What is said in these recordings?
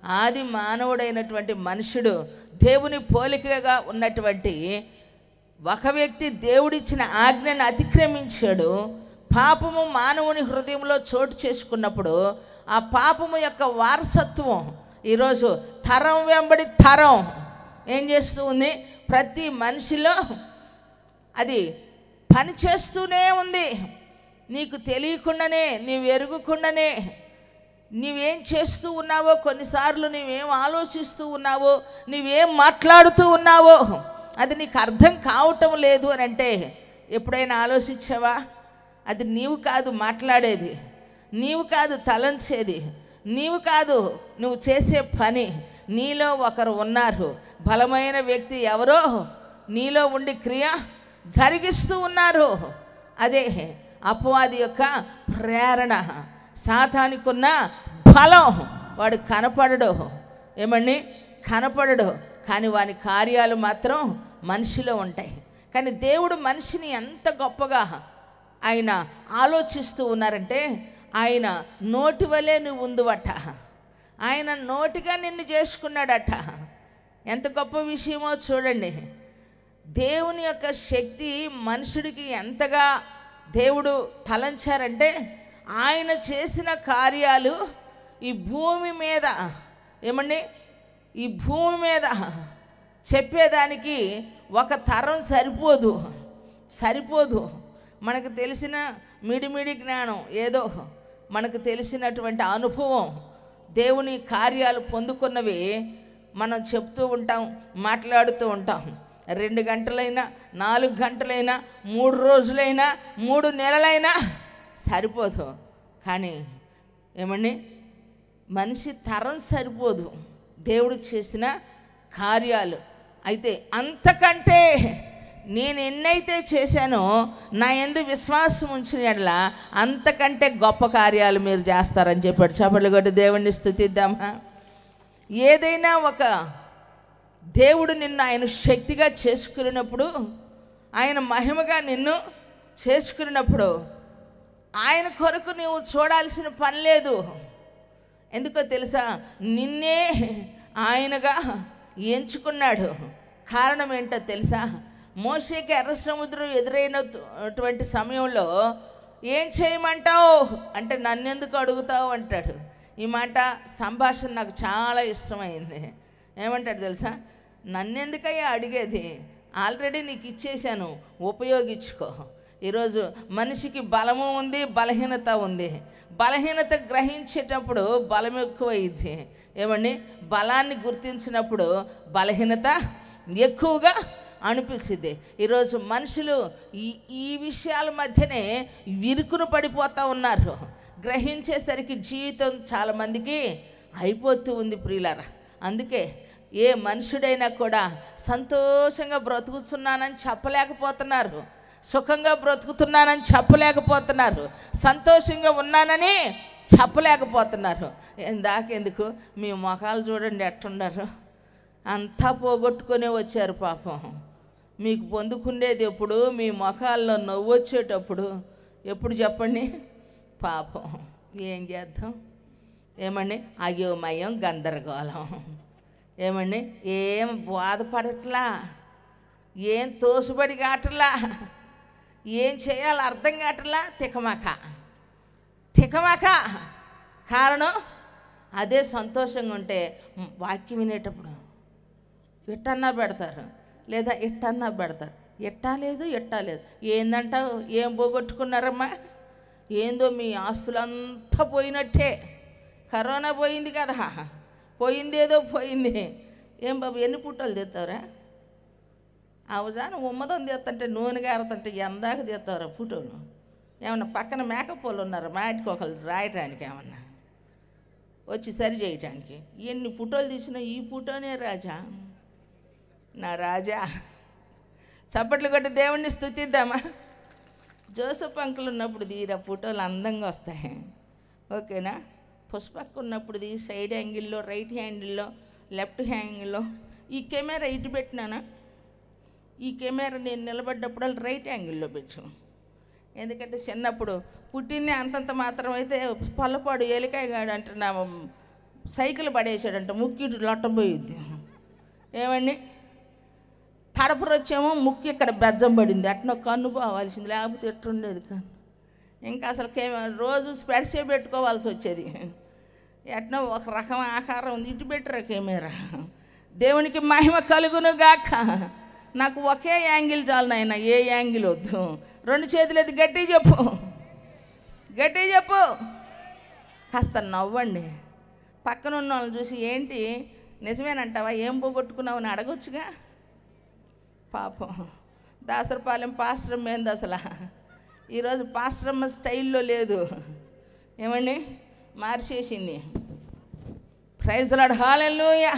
ఆది మానవుడైనటువంటి మనుషుడు దేవుని పోలికగా ఉన్నటువంటి ఒక వ్యక్తి దేవుడిచ్చిన ఆజ్ఞను అతిక్రమించాడు. పాపము మానవుని హృదయంలో చోటు చేసుకున్నప్పుడు ఆ పాపము యొక్క వారసత్వం ఈరోజు తరం వెంబడి తరం ఏం చేస్తూ ఉంది? ప్రతి మనిషిలో అది పని చేస్తూనే ఉంది. నీకు తెలియకుండానే, నీవు ఎరుగుకుండానే నీవేం చేస్తూ ఉన్నావో, కొన్నిసార్లు నీవేం ఆలోచిస్తూ ఉన్నావో, నీవేం మాట్లాడుతూ ఉన్నావో అది నీకు అర్థం కావటం లేదు అని అంటే ఎప్పుడైనా ఆలోచించావా? అది నీవు కాదు మాట్లాడేది, నీవు కాదు తలంచేది, నీవు కాదు నువ్వు చేసే పని. నీలో ఒకరు ఉన్నారు, బలమైన వ్యక్తి ఎవరో నీలో ఉండి క్రియ జరిగిస్తూ ఉన్నారు. అదే అపవాది యొక్క ప్రేరణ. సాతానుకున్న బలం. వాడు కనపడడు, ఏమండి కనపడడు, కానీ వాని కార్యాలు మాత్రం మనిషిలో ఉంటాయి. కానీ దేవుడు మనిషిని ఎంత గొప్పగా ఆయన ఆలోచిస్తూ ఉన్నారంటే, ఆయన నోటి వలె నువ్వు ఉందువట, ఆయన నోటిగా నిన్ను చేసుకున్నాడట. ఎంత గొప్ప విషయమో చూడండి. దేవుని యొక్క శక్తి మనుషుడికి ఎంతగా దేవుడు తలంచారంటే, ఆయన చేసిన కార్యాలు ఈ భూమి మీద, ఏమండి ఈ భూమి మీద చెప్పేదానికి ఒక తరం సరిపోదు. మనకు తెలిసిన మిడిమిడి జ్ఞానం, ఏదో మనకు తెలిసినటువంటి అనుభవం, దేవుని కార్యాలు పొందుకున్నవి మనం చెప్తూ ఉంటాం, మాట్లాడుతూ ఉంటాం. 2 గంటలైనా, 4 గంటలైనా, 3 రోజులైనా, 3 నెలలైనా సరిపోదు. కానీ ఏమండి మనిషి తరం సరిపోదు దేవుడు చేసిన కార్యాలు. అయితే అంతకంటే నేను ఎన్నైతే చేశానో, నా యందు విశ్వాసం ఉంచిన యెడల అంతకంటే గొప్ప కార్యాలు మీరు చేస్తారని చెప్పాడు. చప్పట్లు కొట్టి దేవుణ్ణి స్తుతిద్దామా? ఏదైనా ఒక దేవుడు నిన్ను ఆయన శక్తిగా చేసుకున్నప్పుడు, ఆయన మహిమగా నిన్ను చేసుకున్నప్పుడు ఆయన కొరకు నీవు చూడాల్సిన పని లేదు. ఎందుకో తెలుసా? నిన్నే ఆయనగా ఎంచుకున్నాడు. కారణం ఏంటో తెలుసా? మోషేకి ఎర్ర సముద్రం ఎదురైనటువంటి సమయంలో ఏం చేయమంటావు అంటే, నన్నెందుకు అడుగుతావు అంటాడు. ఈ మాట సంభాషణ నాకు చాలా ఇష్టమైంది. ఏమంటాడు తెలుసా? నన్నెందుకయ్యా అడిగేది, ఆల్రెడీ నీకు ఇచ్చేసాను, ఉపయోగించుకో. ఈరోజు మనిషికి బలము ఉంది, బలహీనత ఉంది. బలహీనత గ్రహించేటప్పుడు బలం ఎక్కువైంది. ఏమండి బలాన్ని గుర్తించినప్పుడు బలహీనత ఎక్కువగా అనిపించింది. ఈరోజు మనుషులు ఈ విషయాల మధ్యనే విరుకును పడిపోతూ ఉన్నారు. గ్రహించేసరికి జీవితం చాలామందికి అయిపోతూ ఉంది ప్రియులారా. అందుకే ఏ మనుషుడైనా కూడా సంతోషంగా బ్రతుకుతున్నానని చెప్పలేకపోతున్నారు, సుఖంగా బ్రతుకుతున్నానని చెప్పలేకపోతున్నారు, సంతోషంగా ఉన్నానని చెప్పలేకపోతున్నారు. దాకెందుకు? మీ మొఖాలు చూడండి ఎట్టున్నారు, అంతా పోగొట్టుకునే వచ్చారు పాపం. మీకు పొందుకునేది ఎప్పుడు? మీ మొఖాల్లో నవ్వు వచ్చేటప్పుడు. ఎప్పుడు చెప్పండి? పాపం ఏం చేద్దాం? ఏమండి అయోమయం, గందరగోళం. ఏమండి ఏం బాధపడట్లా, ఏం తోసుబడి కావట్లా, ఏం చేయాలో అర్థం కావట్లా, తికమక. కారణం అదే సంతోషంగా ఉంటే వాక్యం వినేటప్పుడు ఇట్టన్నా పెడతారు, లేదా ఇట్టన్నా పెడతారు. ఎట్టా లేదు. ఏందంటావు? ఏం పోగొట్టుకున్నారమ్మా? ఏందో మీ ఆస్తులంతా పోయినట్టే. కరోనా పోయింది కదా, పోయిందేదో పోయింది. ఏం బాబు ఎన్ని పుట్టలు తెస్తావురా? అవజాను ఉమ్మదం తెస్తుంటే, నూనె గారుతుంటే ఎందాక తెస్తావురా ఫోటోను? ఏమన్నా పక్కన మేకపోలు ఉన్నారా మాటికి ఒకళ్ళు రాయటానికి, ఏమన్నా వచ్చి సరి చేయటానికి? ఎన్ని ఫోటోలు తీసినా ఈ ఫోటోనే రాజా, నా రాజా. చప్పట్లు కొట్టి దేవుణ్ణి స్తుతిద్దామా? జోసఫ్ అంకుల్ ఉన్నప్పుడు తీరా ఫోటోలు అందంగా వస్తాయి, ఓకేనా? పుష్పక్ ఉన్నప్పుడు తీ సైడ్ యాంగిల్లో, రైట్ హ్యాండిల్లో, లెఫ్ట్ హ్యాంగిల్లో. ఈ కెమెరా ఇటు పెట్టినానా? ఈ కెమెరా నేను నిలబడ్డప్పుడు రైట్ యాంగిల్లో పెట్టు. ఎందుకంటే చిన్నప్పుడు పుట్టింది అంతంత మాత్రం అయితే పొల్లపాడు ఎలికాయగాడు అంటే నా సైకిల్ పడేసాడంట, ముక్కు ఇటు లొట్టబోయిద్ది. ఏమండి, తడపరు వచ్చేమో ముక్కు ఇక్కడ బెజ్జం పడింది, అట్నో కన్ను పోవాల్సింది, లేకపోతే ఎట్టుండేది కన్ను. ఇంకా అసలు రోజు స్పెట్సే పెట్టుకోవాల్సి వచ్చేది. ఎట్నో ఒక రకం ఆకారం ఉంది, ఇటు పెట్టరా కెమెరా. దేవునికి మహిమ కలుగును గాక. నాకు ఒకే యాంగిల్ చాలు నాయన, ఏ యాంగిల్ వద్దు. 2 చేతులు ఎత్తి గట్టి చెప్పు, గట్టి చెప్పు. కాస్త నవ్వండి. పక్కన ఉన్న వాళ్ళని చూసి ఏంటి నిజమేనంటావా, ఏం పోగొట్టుకున్నావు అని అడగొచ్చుగా. పాపం దాసరపాలెం పాస్టర్ ఏంది అసలు ఈరోజు పాస్టరమ్మ స్టైల్లో లేదు. ఏమండి, మార్చేసింది. ప్రైజ్ ది లార్డ్, హల్లెలూయా.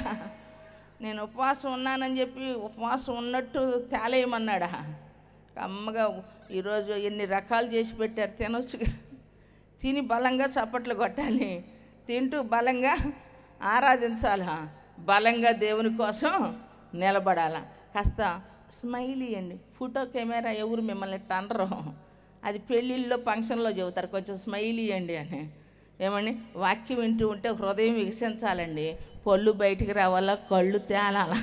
నేను ఉపవాసం ఉన్నానని చెప్పి ఉపవాసం ఉన్నట్టు తేలేయమన్నాడా. అమ్మగా ఈరోజు ఎన్ని రకాలు చేసి పెట్టారు, తినొచ్చుగా. తిని బలంగా చప్పట్లు కొట్టాలి, తింటూ బలంగా ఆరాధించాలి, బలంగా దేవుని కోసం నిలబడాల. కాస్త స్మైల్ ఇవ్వండి. ఫోటో కెమెరా ఎవరు మిమ్మల్ని అనరు, అది పెళ్ళిళ్ళలో ఫంక్షన్లో చెబుతారు, కొంచెం స్మైల్ ఇవ్వండి అని. ఏమండి, వాక్యం వింటూ ఉంటే హృదయం వికసించాలండి, పళ్ళు బయటికి రావాలా, కళ్ళు తేలాలా.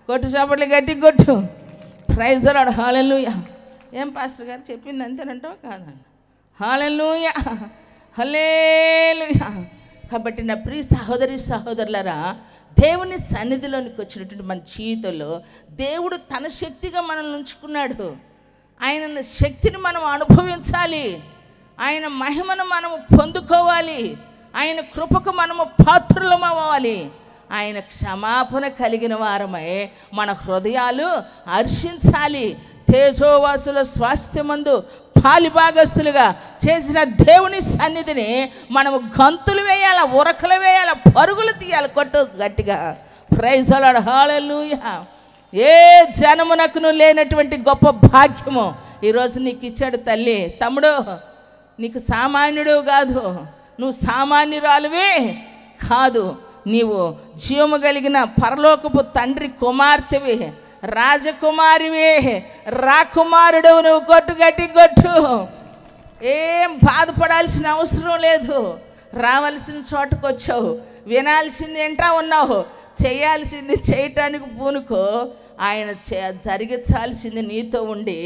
కొట్టు చప్పట్లు గట్టి కొట్టు. ప్రైజ్ ది లార్డ్, హల్లెలూయా. ఏం పాస్టర్ గారు చెప్పింది అంతేనంటావా కాదండి? హల్లెలూయా, హల్లెలూయా. కాబట్టి నా ప్రియ సహోదరి సహోదరులారా, దేవుని సన్నిధిలోనికి వచ్చినటువంటి మన జీవితంలో దేవుడు తన శక్తిగా మనల్ని ఉంచుకున్నాడు. ఆయన శక్తిని మనం అనుభవించాలి, ఆయన మహిమను మనము పొందుకోవాలి, ఆయన కృపకు మనము పాత్రులం అవ్వాలి. ఆయన క్షమాపణ కలిగిన వారమై మన హృదయాలు హర్షించాలి. తేజోవాసుల స్వాస్థ్యమందు పాలిభాగస్తులుగా చేసిన దేవుని సన్నిధిని మనము గంతులు వేయాలి, ఉరకలు వేయాలి, పరుగులు తీయాలి. కొట్టు గట్టిగా. ప్రైజ్ ది లార్డ్, హల్లెలూయా. ఏ జనమునకును లేనటువంటి గొప్ప భాగ్యము ఈరోజు నీకు ఇచ్చాడు తల్లి. తమ్ముడు, నీకు సామాన్యుడు కాదు, నువ్వు సామాన్యురాలువే కాదు, నీవు జీవము కలిగిన పరలోకపు తండ్రి కుమార్తెవి, రాజకుమారివే, రాకుమారుడు నువ్వు. కొట్టు గట్టి కొట్టు. ఏం బాధపడాల్సిన అవసరం లేదు. రావాల్సిన చోటుకు వచ్చావు, వినాల్సింది ఏంటా ఉన్నావు, చేయాల్సింది చేయటానికి పూనుకో. ఆయన జరిగించాల్సింది నీతో ఉండి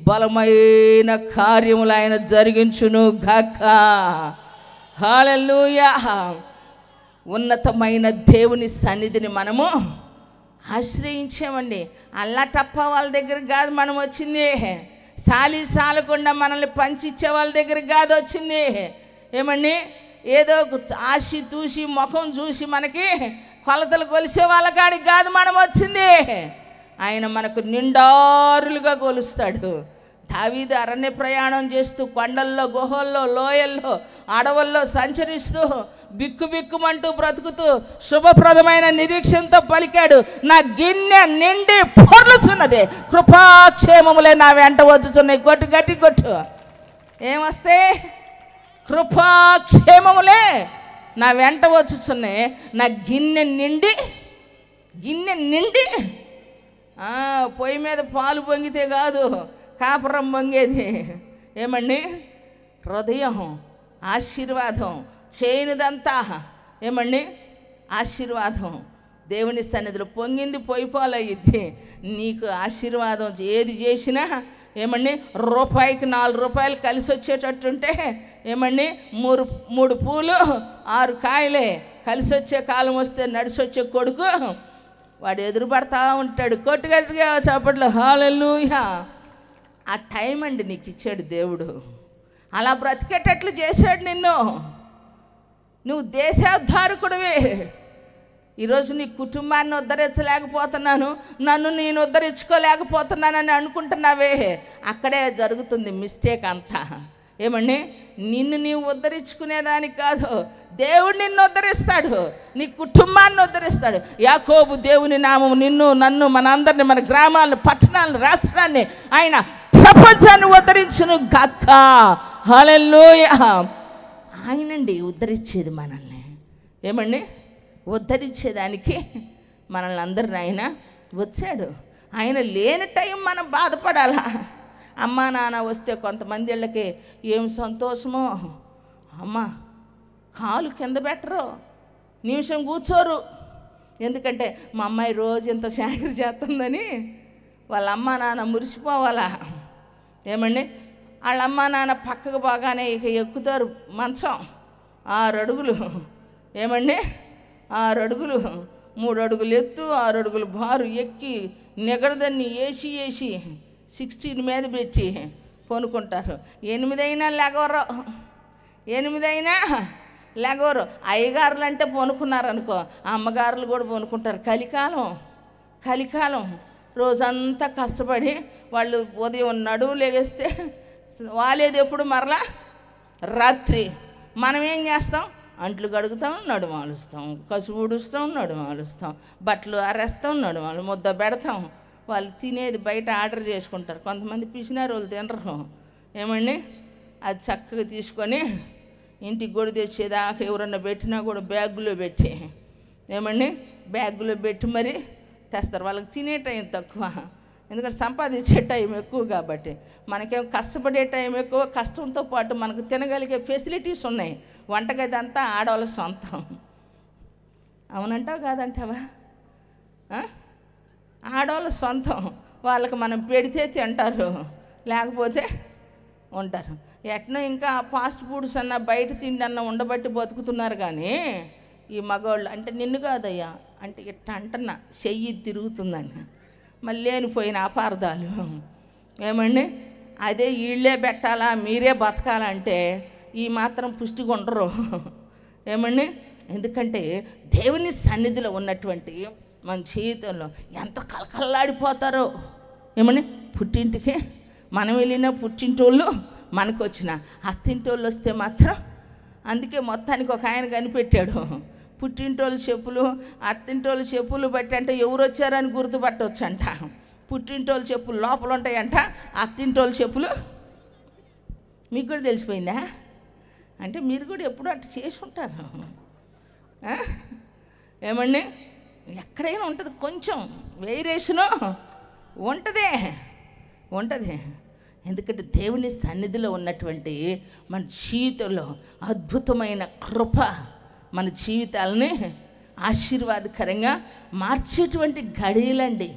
బలమైన కార్యములు ఆయన జరిగించును గాక. హల్లెలూయా. ఉన్నతమైన దేవుని సన్నిధిని మనము ఆశ్రయించామండి. అల్లా టప్ప వాళ్ళ దగ్గర కాదు మనం వచ్చింది, సాలి సాలకుండా మనల్ని పంచిచ్చే వాళ్ళ దగ్గర కాదు వచ్చింది. ఏమండి, ఏదో ఆశి తూసి ముఖం చూసి మనకి కొలతలు కొలిసే వాళ్ళ కాడికి కాదు మనం వచ్చింది. ఆయన మనకు నిండారులుగా కొలుస్తాడు. దావీదు అరణ్య ప్రయాణం చేస్తూ కొండల్లో, గుహల్లో, లోయల్లో, అడవుల్లో సంచరిస్తూ బిక్కుబిక్కుమంటూ బ్రతుకుతూ శుభప్రదమైన నిరీక్షణతో పలికాడు, నా గిన్నె నిండి పొర్లుచున్నది, కృపాక్షేమములే నా వెంట వచ్చుచున్నాయి. కొట్టు గట్టి కొట్టు. ఏమొస్తే? కృపాక్షేమములే నా వెంట వచ్చుచున్నాయి. నా గిన్నె నిండి పొయ్యి మీద పాలు పొంగితే కాదు, కాపురం పొంగేది. ఏమండి, హృదయం ఆశీర్వాదం, చేయనిదంతా ఏమండి ఆశీర్వాదం. దేవుని సన్నిధిలో పొంగింది పొయ్యిపాలయ్యిద్ది. నీకు ఆశీర్వాదం ఏది చేసినా ఏమండి, రూపాయికి 4 రూపాయలు కలిసి వచ్చేటట్టుంటే ఏమండి, 3 పూలు 6 కాయలే. కలిసి వచ్చే కాలం వస్తే నడిచి వచ్చే కొడుకు వాడు ఎదురుపడతా ఉంటాడు. కొట్టుగట్టుగా చప్పట్లు, హల్లెలూయా. ఆ టైం అండి నీకు ఇచ్చాడు దేవుడు, అలా బ్రతికేటట్లు చేశాడు నిన్ను. నువ్వు దేశోద్ధారకుడివే. ఈరోజు నీ కుటుంబాన్ని ఉద్ధరించలేకపోతున్నాను, నన్ను నేను ఉద్ధరించుకోలేకపోతున్నానని అనుకుంటున్నావే, అక్కడే జరుగుతుంది మిస్టేక్ అంతా. ఏమండి, నిన్ను నీవు ఉద్ధరించుకునేదానికి కాదు, దేవుడు నిన్ను ఉద్ధరిస్తాడు, నీ కుటుంబాన్ని ఉద్ధరిస్తాడు. యాకోబు దేవుని నామము నిన్ను, నన్ను, మనందరిని, మన గ్రామాలను, పట్టణాలను, రాష్ట్రాన్ని, ఆయన ప్రపంచాన్ని ఉద్ధరించును గాక. హల్లెలూయా. ఆయనండి ఉద్ధరించేది మనల్ని. ఏమండి, ఉద్ధరించేదానికి మనల్ని అందరిని ఆయన వచ్చాడు. ఆయన లేని టైం మనం బాధపడాలా? అమ్మా నాన్న వస్తే కొంతమంది ఇళ్ళకి ఏం సంతోషమో, అమ్మ కాలు కింద పెట్టరు, నిమిషం కూర్చోరు. ఎందుకంటే మా అమ్మాయి రోజు ఇంత చాకరీ చేస్తుందని వాళ్ళ అమ్మ నాన్న మురిసిపోవాలా. ఏమండి, వాళ్ళ అమ్మ నాన్న పక్కకు బాగానే ఇక ఎక్కుతారు మంచం 6 అడుగులు. ఏమండి, 6 అడుగులు, 3 అడుగులు ఎత్తు, 6 అడుగులు బారు ఎక్కి నిగడదాన్ని వేసి 16 మీద పెట్టి కొనుక్కుంటారు. 8 అయినా లేగవరు, 8 అయినా లేగవరు. అయ్యగారులు అంటే పొనుకున్నారనుకో, అమ్మగారులు కూడా పొనుకుంటారు. కలికాలం రోజంతా కష్టపడి వాళ్ళు ఉదయం నడువు లేగేస్తే వాలేది ఎప్పుడు మరలా రాత్రి. మనం ఏం చేస్తాం? అంట్లు కడుగుతాం, నడుమాలుస్తాం, కసుపు ఊడుస్తాం, నడుమాలుస్తాం, బట్టలు ఆరేస్తాం, నడుమాలు ముద్ద పెడతాం. వాళ్ళు తినేది బయట ఆర్డర్ చేసుకుంటారు. కొంతమంది పిసినారు, వాళ్ళు తినరు. ఏమండి, అది చక్కగా తీసుకొని ఇంటికి గొడి తెచ్చేదాకా ఎవరన్నా పెట్టినా కూడా బ్యాగులో పెట్టి, ఏమండి, బ్యాగులో పెట్టి మరి తెస్తారు. వాళ్ళకి తినే టైం తక్కువ, ఎందుకంటే సంపాదించే టైం ఎక్కువ. కాబట్టి మనకేం కష్టపడే టైం ఎక్కువ, కష్టంతో పాటు మనకు తినగలిగే ఫెసిలిటీస్ ఉన్నాయి. వంటగది అంతా ఆడవాళ్ళ సొంతం. అవునంటావు కాదంటావా? ఆడవాళ్ళ సొంతం. వాళ్ళకి మనం పెడితే తింటారు, లేకపోతే ఉంటారు. ఎట్నో ఇంకా ఫాస్ట్ ఫుడ్స్ అన్న బయట తిండి అన్న ఉండబట్టి బతుకుతున్నారు. కానీ ఈ మగవాళ్ళు అంటే నిన్ను కాదయ్యా అంటే ఇట్ట అంటున్నా, చెయ్యి తిరుగుతుందని మళ్ళీ లేనిపోయిన అపార్థాలు. ఏమండి, అదే వీళ్ళే పెట్టాలా మీరే బతకాలంటే ఈ మాత్రం పుష్టిగా ఉండరు. ఏమండి, ఎందుకంటే దేవుని సన్నిధిలో ఉన్నటువంటి మన జీవితంలో ఎంత కలకల్లాడిపోతారో. ఏమండి, పుట్టింటికి మనం వెళ్ళిన పుట్టింటోళ్ళు మనకు వచ్చిన అత్తింటోళ్ళు వస్తే మాత్రం, అందుకే మొత్తానికి ఒక ఆయన కనిపెట్టాడు, పుట్టింటోళ్ళు చెప్పులు అత్తింటోళ్ళు చెప్పులు బట్టి అంటే ఎవరు వచ్చారని గుర్తుపట్టవచ్చు అంట. పుట్టింటోళ్ళు చెప్పులు లోపల ఉంటాయంట, అత్తింటోళ్ళు చెప్పులు మీకు కూడా తెలిసిపోయిందా? అంటే మీరు కూడా ఎప్పుడు అట్లా చేసి ఉంటారు. ఏమండి, ఎక్కడైనా ఉంటుంది, కొంచెం వేరియేషను ఉంటుంది. ఎందుకంటే దేవుని సన్నిధిలో ఉన్నటువంటి మన జీవితంలో అద్భుతమైన కృప మన జీవితాలని ఆశీర్వాదకరంగా మార్చేటువంటి గడియలండి.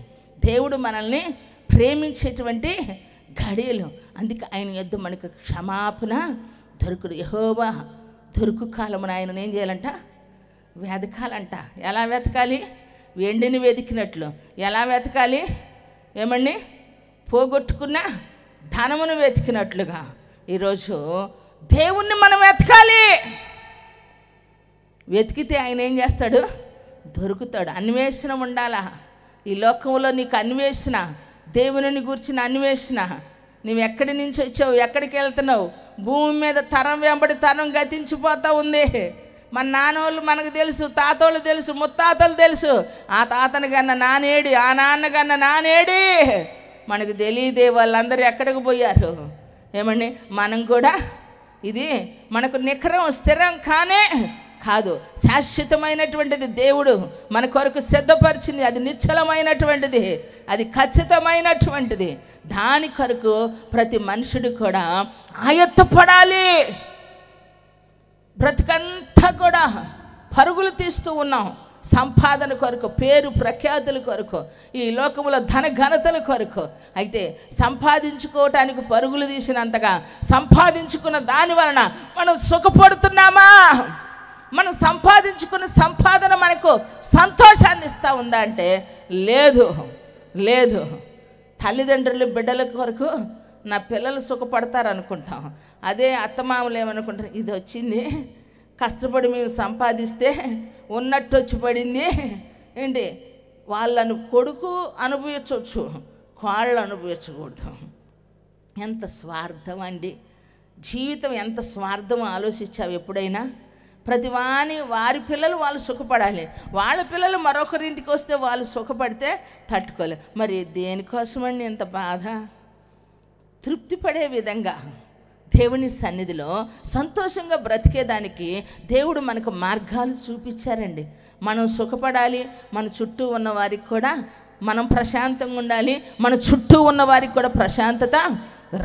దేవుడు మనల్ని ప్రేమించేటువంటి గడియలు. అందుకే ఆయన యొద్ద మనకు క్షమాపణ దొరుకుడు. యెహోవా దొరుకు కాలమున ఆయన ఏం చేయాలంట? వెతకాలంట. ఎలా వెతకాలి? వెండిని వెతికినట్లు. ఎలా వెతకాలి? ఏమండి, పోగొట్టుకున్న ధనమును వెతికినట్లుగా ఈరోజు దేవుణ్ణి మనం వెతకాలి. వెతికితే ఆయన ఏం చేస్తాడు? దొరుకుతాడు. అన్వేషణ ఉండాలా ఈ లోకంలో. నీకు అన్వేషణ, దేవుని గురించిన అన్వేషణ. నువ్వు ఎక్కడి నుంచి వచ్చావు, ఎక్కడికి వెళ్తున్నావు? భూమి మీద తరం వెంబడి తరం గతించిపోతూ ఉంది. మన నాన్నోళ్ళు మనకు తెలుసు, తాతోళ్ళు తెలుసు, ముత్తాతలు తెలుసు. ఆ తాతను కన్నా నానేడి, ఆ నాన్న కన్నా నానేడి మనకు తెలియదే. వాళ్ళందరూ ఎక్కడికి పోయారు? ఏమండి, మనం కూడా ఇది మనకు నిఖరం స్థిరం కానే కాదు, శాశ్వతమైనటువంటిది దేవుడు మన కొరకు సిద్ధపరిచింది. అది నిశ్చలమైనటువంటిది, అది ఖచ్చితమైనటువంటిది. దాని కొరకు ప్రతి మనుషుడు కూడా ఆయత్తపడాలి. బ్రతికంతా కూడా పరుగులు తీస్తూ ఉన్నాం సంపాదన కొరకు, పేరు ప్రఖ్యాతుల కొరకు, ఈ లోకములో ధన ఘనతల కొరకు. అయితే సంపాదించుకోవటానికి పరుగులు తీసినంతగా సంపాదించుకున్న దాని వలన మనం సుఖపడుతున్నామా? మనం సంపాదించుకున్న సంపాదన మనకు సంతోషాన్ని ఇస్తూ ఉందా అంటే లేదు. తల్లిదండ్రులు బిడ్డల కొరకు నా పిల్లలు సుఖపడతారు అనుకుంటాం. అదే అత్తమామలు ఏమనుకుంటారు, ఇది వచ్చింది కష్టపడి మేము సంపాదిస్తే ఉన్నట్టు వచ్చి పడింది ఏంటి. వాళ్ళను కొడుకు అనుభవించవచ్చు, కాళ్ళు అనుభవించకూడదు. ఎంత స్వార్థం అండి జీవితం, ఎంత స్వార్థం ఆలోచించావు ఎప్పుడైనా? వారి పిల్లలు వాళ్ళు సుఖపడాలి, వాళ్ళ పిల్లలు మరొకరింటికి వస్తే వాళ్ళు సుఖపడితే తట్టుకోలే. మరి దేనికోసమండి ఇంత బాధ? తృప్తి పడే విధంగా దేవుని సన్నిధిలో సంతోషంగా బ్రతికేదానికి దేవుడు మనకు మార్గాలు చూపించారండి. మనం సుఖపడాలి, మన చుట్టూ ఉన్న వారికి కూడా మనం ప్రశాంతంగా ఉండాలి, మన చుట్టూ ఉన్న వారికి కూడా ప్రశాంతత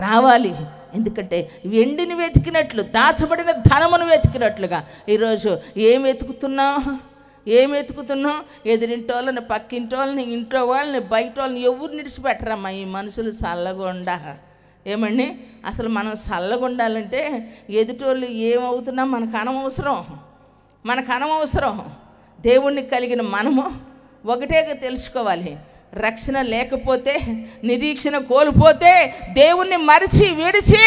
రావాలి. ఎందుకంటే వెండిని వెతికినట్లు, దాచబడిన ధనమును వెతికినట్లుగా ఈరోజు ఏం వెతుకుతున్నావు? ఏమి వెతుకుతున్నాం? ఎదురింటి వాళ్ళని, పక్కింటి వాళ్ళని, ఇంట్లో వాళ్ళని, బయట వాళ్ళని ఎవరు నిడిచిపెట్టరమ్మా ఈ మనుషులు చల్లగుండా. ఏమండి, అసలు మనం చల్లగా ఉండాలంటే ఎదుటోళ్ళు ఏమవుతున్నా మనకు అనవసరం. దేవుణ్ణి కలిగిన మనము ఒకటే తెలుసుకోవాలి, రక్షణ లేకపోతే, నిరీక్షణ కోల్పోతే, దేవుణ్ణి మరిచి విడిచి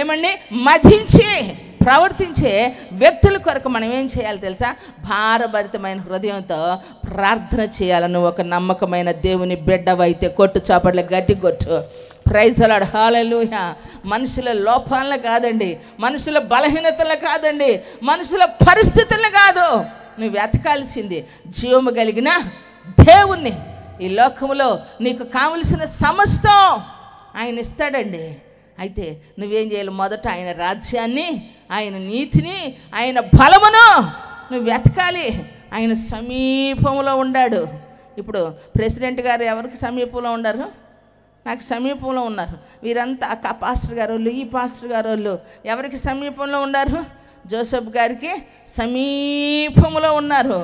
ఏమండి మధించి ప్రవర్తించే వ్యక్తుల కొరకు మనం ఏం చేయాలి తెలుసా? భారభరితమైన హృదయంతో ప్రార్థన చేయాలని ఒక నమ్మకమైన దేవుని బిడ్డవైతే కొట్టు చప్పట్లు గట్టి కొట్టు. ప్రైజ్ ది లార్డ్, హల్లెలూయా. మనుషుల లోపాలను కాదండి, మనుషుల బలహీనతలు కాదండి, మనుషుల పరిస్థితులను కాదు, నువ్వు వెతకాల్సింది జీవము కలిగిన దేవుణ్ణి. ఈ లోకంలో నీకు కావలసిన సమస్తం ఆయన ఇస్తాడండి. అయితే నువ్వేం చేయాలి? మొదట ఆయన రాజ్యాన్ని, ఆయన నీతిని, ఆయన బలమును నువ్వు వెతకాలి. ఆయన సమీపంలో ఉన్నాడు. ఇప్పుడు ప్రెసిడెంట్ గారు ఎవరికి సమీపంలో ఉన్నారు? నాకు సమీపంలో ఉన్నారు. వీరంతా ఆ పాస్టర్ గారు వాళ్ళు, ఈ పాస్టర్ గారు వాళ్ళు ఎవరికి సమీపంలో ఉన్నారు? జోసెఫ్ గారికి సమీపంలో ఉన్నారు.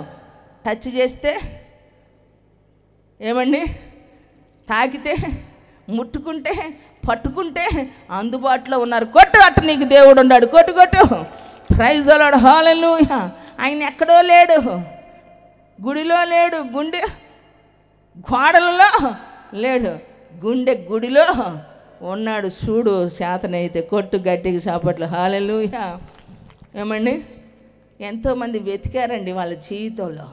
టచ్ చేస్తే ఏమండి, తాకితే, ముట్టుకుంటే, పట్టుకుంటే అందుబాటులో ఉన్నారు. కొట్టు, అట్టు నీకు దేవుడు ఉన్నాడు. కొట్టు. Praise the Lord, hallelujah. ఆయన ఎక్కడో లేడు, గుడిలో లేడు, గుండె గోడలలో లేడు, గుండె గుడిలో ఉన్నాడు. చూడు, చేతనైతే కొట్టు గట్టిగా చప్పట్లు, హల్లెలూయా. ఏమండి, ఎంతోమంది వెతికారండి వాళ్ళ జీవితంలో.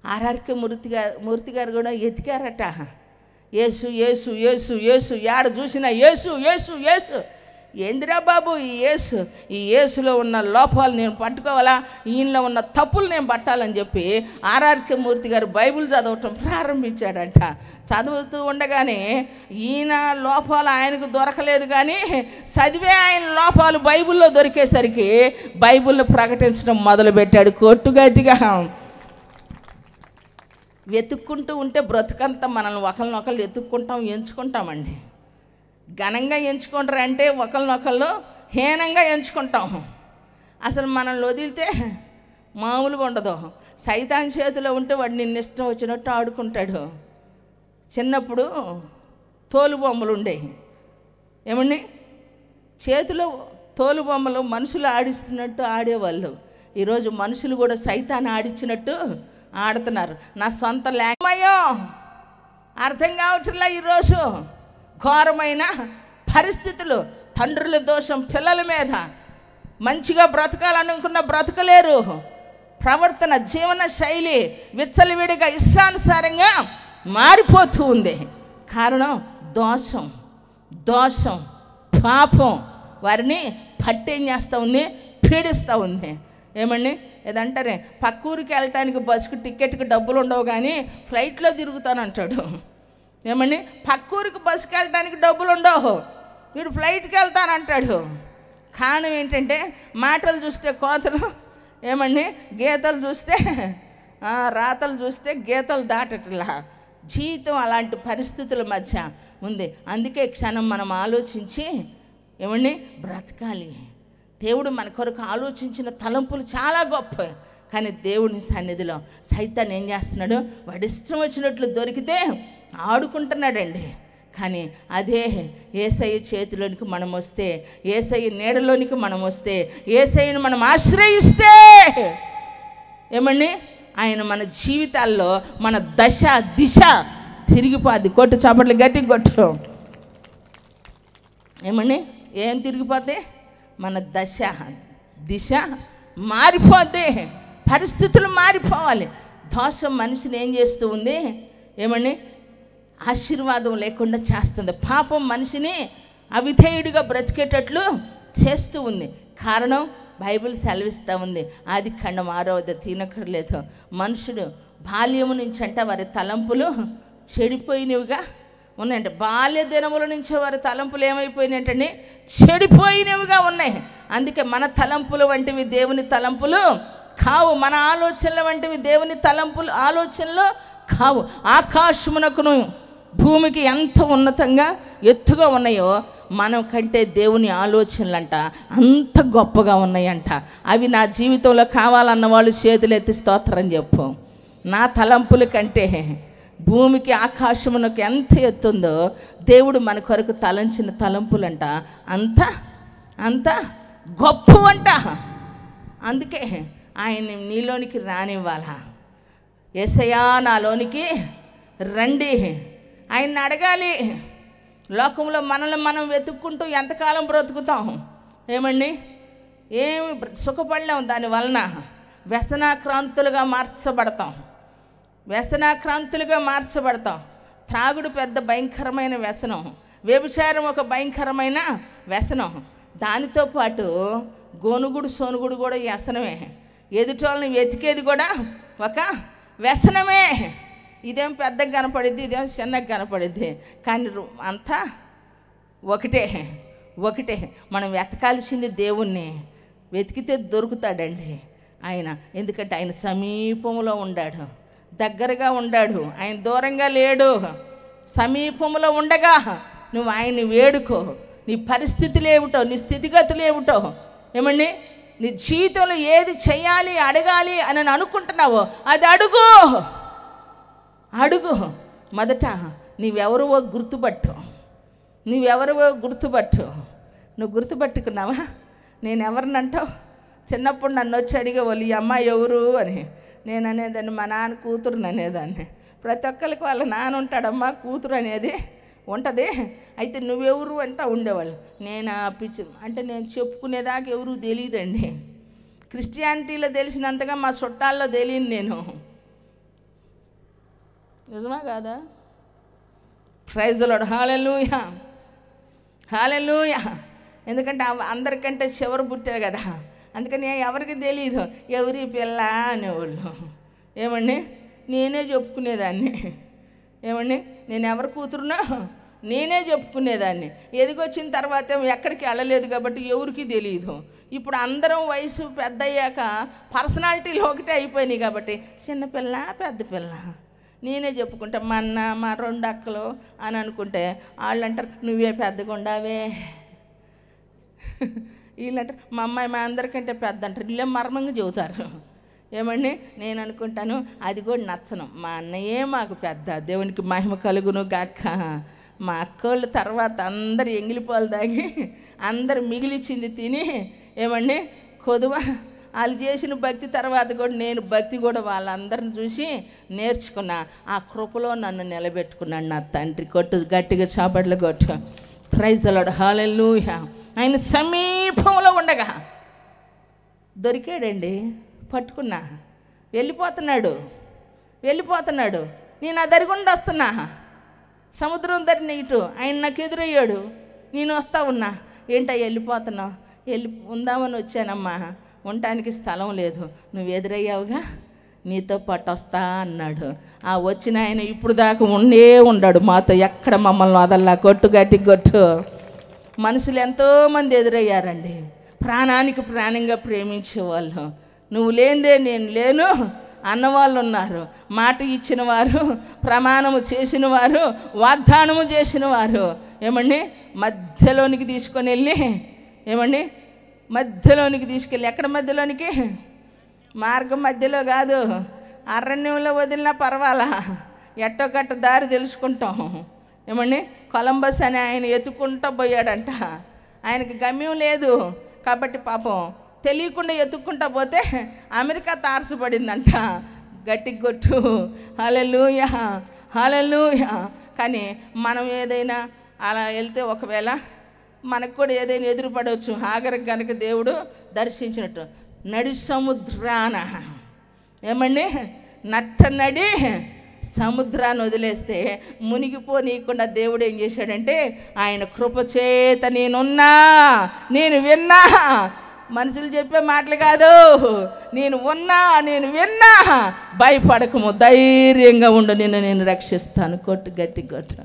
ఆర్ఆర్కే మూర్తి గారు కూడా ఎతికారట. యేసు యేసు యేసు యేసు, ఏడ చూసినా యేసు యేసు యేసు. ఏందిరా బాబు ఈ యేసులో ఉన్న లోపాలు నేను పట్టుకోవాలా, ఈయనలో ఉన్న తప్పులు నేను పట్టాలని చెప్పి ఆర్ఆర్కే మూర్తి గారు బైబిల్ చదవటం ప్రారంభించాడంట. చదువుతూ ఉండగానే ఈయన లోపాలు ఆయనకు దొరకలేదు, కానీ చదివే ఆయన లోపాలు బైబిల్లో దొరికేసరికి బైబిల్ని ప్రకటించడం మొదలుపెట్టాడు. కొట్టుగట్టిగా వెతుక్కుంటూ ఉంటే బ్రతుకంతా మనల్ని ఒకరినొకళ్ళు ఎత్తుక్కుంటాం, ఎంచుకుంటామండి. ఘనంగా ఎంచుకుంటారు అంటే ఒకరినొకళ్ళు హీనంగా ఎంచుకుంటాం. అసలు మనల్ని వదిలితే మామూలుగా ఉండదు. సైతాన్ చేతిలో ఉంటే వాడు నిన్ను ఇష్టం వచ్చినట్టు ఆడుకుంటాడు. చిన్నప్పుడు తోలుబొమ్మలు ఉండేవి. ఏమండి, చేతిలో తోలుబొమ్మలు మనుషులు ఆడిస్తున్నట్టు ఆడేవాళ్ళు. ఈరోజు మనుషులు కూడా సైతాన్ని ఆడించినట్టు ఆడుతున్నారు. నా సొంత లేకమయ్యో అర్థం కావట్లా. ఈరోజు ఘోరమైన పరిస్థితులు, తండ్రుల దోషం పిల్లల మీద. మంచిగా బ్రతకాలనుకున్న బ్రతకలేరు. ప్రవర్తన, జీవన శైలి విచ్చలవిడిగా ఇష్టానుసారంగా మారిపోతూ ఉంది. కారణం దోషం, పాపం వారిని పట్టేం చేస్తూ ఉంది, పీడిస్తూ ఉంది. ఏమండి, ఏదంటారే, పక్క ఊరికి వెళ్ళటానికి బస్సుకు టికెట్కి డబ్బులు ఉండవు కానీ ఫ్లైట్లో తిరుగుతానంటాడు. ఏమండి, పక్క ఊరికి బస్సుకి వెళ్ళటానికి డబ్బులు ఉండవు, వీడు ఫ్లైట్కి వెళ్తానంటాడు. కారణం ఏంటంటే మాటలు చూస్తే కోతలు, ఏమండి గీతలు చూస్తే రాతలు చూస్తే గీతలు దాటట్లా. జీవితం అలాంటి పరిస్థితుల మధ్య ఉంది. అందుకే క్షణం మనం ఆలోచించి ఏమండి బ్రతకాలి. దేవుడు మన కొరకు ఆలోచించిన తలంపులు చాలా గొప్ప. కానీ దేవుని సన్నిధిలో సైతాన్ ఏం చేస్తున్నాడు? వాడి ఇష్టం వచ్చినట్లు దొరికితే ఆడుకుంటున్నాడండి. కానీ అదే యేసయ్య చేతిలోనికి మనం వస్తే, యేసయ్య నీడలోనికి మనం వస్తే, యేసయ్యను మనం ఆశ్రయిస్తే ఏమండి ఆయన మన జీవితాల్లో మన దశ దిశ తిరిగిపోద్ది. కొట్టు చప్పట్లు గట్టి కొట్టు. ఏమండి ఏం తిరిగిపోతే మన దశ దిశ మారిపోద్ది. పరిస్థితులు మారిపోవాలి. దోషం మనిషిని ఏం చేస్తూ ఉంది? ఏమండి ఆశీర్వాదం లేకుండా చేస్తుంది. పాపం మనిషిని అవిధేయుడిగా బ్రతికేటట్లు చేస్తూ ఉంది. కారణం బైబిల్ సెలవిస్తూ ఉంది. ఆదికాండం 6వ అధ్యాయం తినకర్లేదు. మనుషుడు బాల్యము నుంచి అంటే వారి తలంపులు చెడిపోయినవిగా ఉన్నాయంటే, బాల్య దినముల నుంచి వారి తలంపులు ఏమైపోయినాయంటే చెడిపోయినవిగా ఉన్నాయి. అందుకే మన తలంపులు వంటివి దేవుని తలంపులు కావు. మన ఆలోచనలు వంటివి దేవుని తలంపులు ఆలోచనలు కావు. ఆకాశమునకును భూమికి ఎంత ఉన్నతంగా ఎత్తుగా ఉన్నాయో మనం కంటే దేవుని ఆలోచనలంట అంత గొప్పగా ఉన్నాయంట. అవి నా జీవితంలో కావాలన్న వాళ్ళు చేతులు ఎత్తి స్తోత్రం చెప్పు. నా తలంపుల కంటే భూమికి ఆకాశమునకు ఎంత ఎత్తుందో దేవుడు మన కొరకు తలంచిన తలంపులంట అంత అంత గొప్పవంట. అందుకే ఆయన్ని నీలోనికి రానివ్వాలా. యేసయ్యా నాలోనికి రండి, ఆయన్ని అడగాలి. లోకంలో మనల్ని మనం వెతుక్కుంటూ ఎంతకాలం బ్రతుకుతాం? ఏమండి, ఏమి సుఖపడలేం. దానివలన వ్యసనాక్రాంతులుగా మార్చబడతాం. త్రాగుడు పెద్ద భయంకరమైన వ్యసనం, వ్యభిచారం ఒక భయంకరమైన వ్యసనం. దానితో పాటు గోనుగుడు సోనుగుడు కూడా వ్యసనమే. ఎదుటోళ్ళని వెతికేది కూడా ఒక వ్యసనమే. ఇదేం పెద్దగా కనపడిద్ది, ఇదేం చిన్నగా కనపడిద్ది, కానీ అంతా ఒకటే. మనం వెతకాల్సింది దేవుణ్ణి. వెతికితే దొరుకుతాడండి ఆయన. ఎందుకంటే ఆయన సమీపంలో ఉన్నాడు, దగ్గరగా ఉన్నాడు. ఆయన దూరంగా లేడు. సమీపంలో ఉండగా నువ్వు ఆయన్ని వేడుకో. నీ పరిస్థితులు ఏమిటో, నీ స్థితిగతులు ఏమిటో, ఏమండి, నీ జీవితంలో ఏది చెయ్యాలి అడగాలి అని అనుకుంటున్నావో అది అడుగు. మొదట నీవెవరివో గుర్తుపట్టు. నువ్వు గుర్తుపట్టుకున్నావా? నేను ఎవరినంటావు? చిన్నప్పుడు నన్ను వచ్చి అడిగేవాళ్ళు, ఈ అమ్మాయి ఎవరు అని. నేను అనేదాన్ని మా నాన్న కూతురుని అనేదాన్ని. ప్రతి ఒక్కరికి వాళ్ళ నాన్న ఉంటాడమ్మా, కూతురు అనేది ఉంటుంది. అయితే నువ్వెవరు అంటా ఉండేవాళ్ళు. నేను పిచ్చి అంటే నేను చెప్పుకునేదాకా ఎవరు తెలియదండి. క్రిస్టియానిటీలో తెలిసినంతగా మా చుట్టాల్లో తెలియను నేను. నిజమా కాదా? Praise the Lord. హల్లెలూయా. ఎందుకంటే అందరికంటే చివరి పుట్టారు కదా, అందుకని ఎవరికి తెలియదు ఎవరి పిల్ల అనేవాళ్ళు. ఏమండి, నేనే చెప్పుకునేదాన్ని. ఏమండి, నేను ఎవరి కూతురునో నేనే చెప్పుకునేదాన్ని. ఎదిగొచ్చిన తర్వాత ఎక్కడికి వెళ్ళలేదు కాబట్టి ఎవరికి తెలియదు. ఇప్పుడు అందరం వయసు పెద్ద అయ్యాక పర్సనాలిటీలు ఒకటే అయిపోయినాయి కాబట్టి చిన్నపిల్ల పెద్ద పిల్ల నేనే చెప్పుకుంటా. మా అన్న, మా 2 అక్కలు అని అనుకుంటే వాళ్ళు అంటారు నువ్వే పెద్దగా ఉండవే. వీళ్ళంటారు మా అమ్మాయి మా అందరికంటే పెద్ద అంటారు. వీళ్ళే మర్మంగా చెబుతారు. ఏమండి, నేను అనుకుంటాను అది కూడా నచ్చను. మా అన్నయ్యే మాకు పెద్ద, దేవునికి మహిమ కలుగును గాక. మా అక్కోళ్ళ తర్వాత అందరు ఎంగిలిపాలు తాగి అందరు మిగిలిచింది తిని ఏమండి కొదువ వాళ్ళు చేసిన భక్తి తర్వాత కూడా నేను భక్తి కూడా వాళ్ళందరిని చూసి నేర్చుకున్నా. ఆ కృపలో నన్ను నిలబెట్టుకున్నాడు నా తండ్రి. గట్టిగా చాపట్ల కొట్టు. Praise the Lord. హల్లెలూయా. ఆయన సమీపంలో ఉండగా దొరికాడండి. పట్టుకున్నా. వెళ్ళిపోతున్నాడు. నేను ఆ దరిగుండా వస్తున్నా. సముద్రం దరిని ఇటు ఆయన నాకు ఎదురయ్యాడు. నేను వస్తా ఉన్నా. ఏంటో వెళ్ళిపోతున్నావు? ఉందామని వచ్చానమ్మా, ఉండటానికి స్థలం లేదు, నువ్వు ఎదురయ్యావుగా, నీతో పాటు వస్తా అన్నాడు. ఆ వచ్చిన ఆయన ఇప్పుడు దాకా ఉన్నాడు మాతో, ఎక్కడ మమ్మల్ని వదల్లా. గట్టి కొట్టు. మనుషులు ఎంతోమంది ఎదురయ్యారండి, ప్రాణానికి ప్రాణంగా ప్రేమించేవాళ్ళు. నువ్వు లేనిదే నేను లేను అన్నవాళ్ళు ఉన్నారు. మాట ఇచ్చిన వారు, ప్రమాణము చేసిన వారు, వాగ్దానము చేసిన వారు. ఏమండి, మధ్యలోనికి తీసుకొని వెళ్ళి ఎక్కడ మధ్యలోనికి? మార్గం మధ్యలో కాదు, అరణ్యంలో వదిలినా పర్వాలా, ఎట్టో కట్ట దారి తెలుసుకుంటాం. ఏమండి, కొలంబస్ అని ఆయన ఎత్తుకుంటూ పోయాడంట. ఆయనకి గమ్యం లేదు కాబట్టి పాపం తెలియకుండా ఎత్తుక్కుంటా పోతే అమెరికా తారసపడిందంట. గట్టి కొట్టు. హల్లెలూయా. కానీ మనం ఏదైనా అలా వెళ్తే ఒకవేళ మనకు కూడా ఏదైనా ఎదురుపడవచ్చు. హాగరికి కనుక దేవుడు దర్శించినట్టు నడి సముద్రాన ఏమండి నడి సముద్రాన్ని వదిలేస్తే మునిగిపోనీయకుండా దేవుడు ఏం చేశాడంటే ఆయన కృపచేత నేను విన్నా. మనుషులు చెప్పే మాటలు కాదు, నేను విన్నా. భయపడకము, ధైర్యంగా ఉండు, నేను రక్షిస్తాను. గట్టి కొట్టు.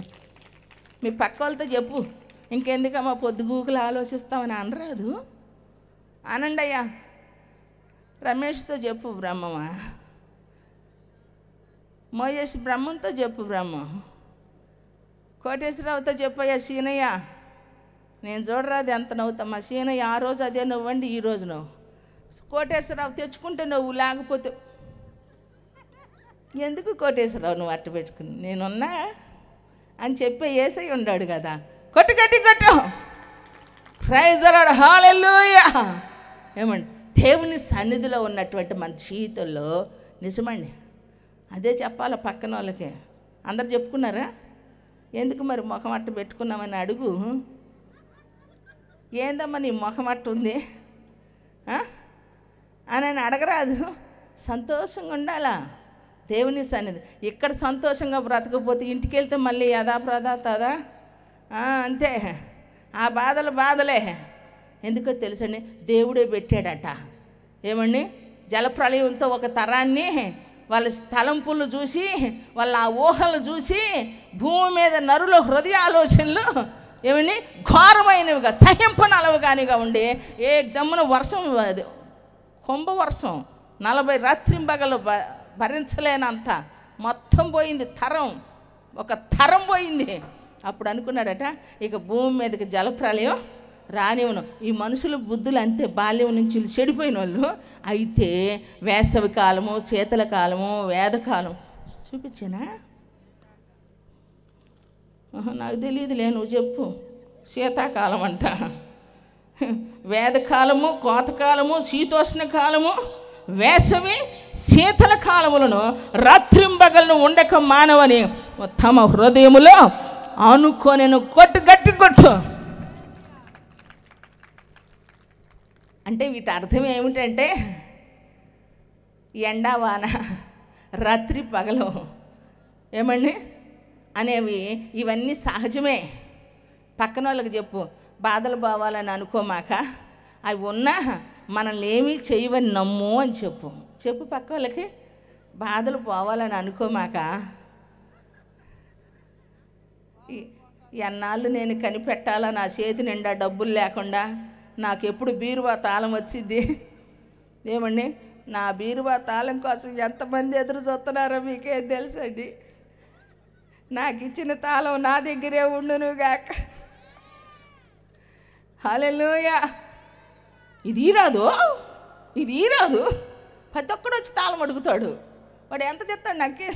మీ పక్క వాళ్ళతో చెప్పు. ఇంకెందుకమ్మా పొద్దుగూకులు ఆలోచిస్తామని అనరాదు. అనండి అయ్యా. రమేష్తో చెప్పు బ్రహ్మమా. మోయేసి బ్రహ్మంతో చెప్పు బ్రహ్మం. కోటేశ్వరరావుతో చెప్పయ్యా సీనయ్య. నేను చూడరాదు ఎంత నవ్వుతా. మా సీనయ్య ఆ రోజు అదే నవ్వండి, ఈ రోజు నవ్వు. కోటేశ్వరరావు తెచ్చుకుంటే నువ్వు, లేకపోతే ఎందుకు కోటేశ్వరరావు నువ్వు అట్ట పెట్టుకుని, నేనున్నా అని చెప్పే యేసయ్య ఉన్నాడు కదా. కొట్టు గట్టి కొట్టు, ప్రైజ్ ది లార్డ్, హల్లెలూయా. ఏమండి, దేవుని సన్నిధిలో ఉన్నటువంటి మన జీవితంలో నిజమండి. అదే చెప్పాలి పక్కన వాళ్ళకి. అందరు చెప్పుకున్నారా? ఎందుకు మరి ముఖం అట్ట పెట్టుకున్నామని అడుగు. ఏందమ్మా నీ ముఖం అట్ట ఉంది అని అడగరాదు. సంతోషంగా ఉండాలా దేవుని సన్నిధి. ఇక్కడ సంతోషంగా బ్రతకపోతే ఇంటికి వెళ్తే మళ్ళీ యథాప్రదాతదా అంతే. ఆ బాధలు బాధలే. ఎందుకో తెలుసండి, దేవుడే పెట్టాడట. ఏమండి, జలప్రళయంతో ఒక తరాన్ని వాళ్ళ తలంపులు చూసి, వాళ్ళ ఆ ఊహలు చూసి, భూమి మీద నరుల హృదయ ఆలోచనలు ఏమని ఘోరమైనవిగా, సహింపనలవుగానిగా ఉండి ఏ దమ్మున వర్షం, కుంభవర్షం 40 రాత్రింబగలు భరించలేనంత మొత్తం పోయింది. ఒక తరం పోయింది. అప్పుడు అనుకున్నాడట, ఇక భూమి మీదకి జలప్రళయం రానివ్వను. ఈ మనుషుల బుద్ధులు అంతే, బాల్యం నుంచి చెడిపోయిన వాళ్ళు. అయితే వేసవి కాలము, శీతల కాలము, వేదకాలం చూపించానా? నాకు తెలియదులే, నువ్వు చెప్పు. శీతాకాలం అంట, వేదకాలము, కోతకాలము, శీతోష్ణ కాలము, వేసవి, శీతల కాలములను రాత్రింబగలను ఉండక మానవని తమ హృదయములో అనుకోనేను. కొట్టు గట్టి కొట్టు. అంటే వీటి అర్థం ఏమిటంటే, ఎండావాన, రాత్రి పగలు ఏమండి అనేవి ఇవన్నీ సహజమే. పక్కన వాళ్ళకి చెప్పు, బాధలు పోవాలని అనుకోమాక, అవి ఉన్నా మనల్ని ఏమీ చేయవని నమ్ము అని చెప్పు పక్క వాళ్ళకి. బాధలు పోవాలని అనుకోమాక, ఎన్నాళ్ళు నేను కనిపెట్టాలా నా చేతి నిండా డబ్బులు లేకుండా, నాకు ఎప్పుడు బీరువా తాళం వచ్చింది. ఏమండి, నా బీరువా తాళం కోసం ఎంతమంది ఎదురు చూస్తున్నారో మీకే తెలుసండి. నాకు ఇచ్చిన తాళం నా దగ్గరే ఉండునుగాక. హల్లెలూయా. ఇది రాదు. ప్రతి ఒక్కడు వచ్చి తాళం అడుగుతాడు. వాడు ఎంత తెస్తాడు? నాకే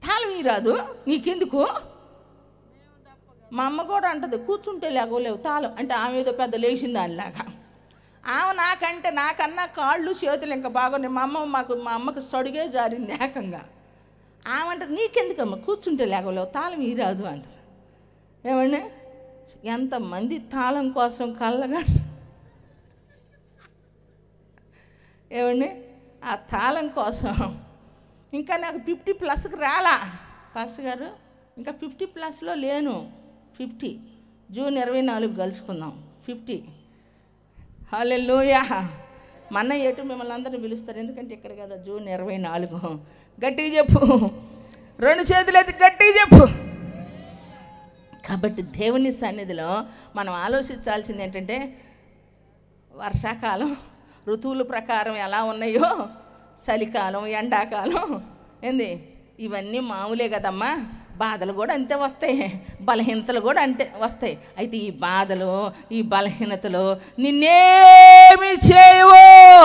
తాళం రాదు, నీకెందుకు? మా అమ్మ కూడా అంటది, కూర్చుంటే లేకపోలేవు తాళం అంటే ఆమె ఏదో పెద్ద లేచింది దానిలాగా. ఆమె నాకన్నా కాళ్ళు చేతులు ఇంకా బాగున్నాయి. మా అమ్మకు సొడిగే జారింది ఏకంగా. ఆమె అంటది, నీకెందుకమ్మ, కూర్చుంటే లేకపోలేవు తాళం రాదు అంటది. ఏమండి, ఎంతమంది తాళం కోసం కళ్ళగా, ఏమండి ఆ తాళం కోసం. ఇంకా నాకు 50+ రాలా పాస్టర్ గారు, ఇంకా 50+లో లేను. 50 జూన్ 24 కలుసుకుందాం. 50. హల్లెలూయా. మన ఏటు మిమ్మల్ని అందరినీ పిలుస్తారు, ఎందుకంటే ఇక్కడ కదా జూన్ 24. గట్టిగా చెప్పు, 2 చేతులు ఎత్తి గట్టిగా చెప్పు. కాబట్టి దేవుని సన్నిధిలో మనం ఆలోచించాల్సింది ఏంటంటే, వర్షాకాలం ఋతువుల ప్రకారం ఎలా ఉన్నాయో, చలికాలం, ఎండాకాలం ఏంది, ఇవన్నీ మామూలే కదమ్మా. బాధలు కూడా అంతే వస్తాయి, బలహీనతలు కూడా అంతే వస్తాయి. అయితే ఈ బాధలు, ఈ బలహీనతలు నిన్నేమి చేయవు.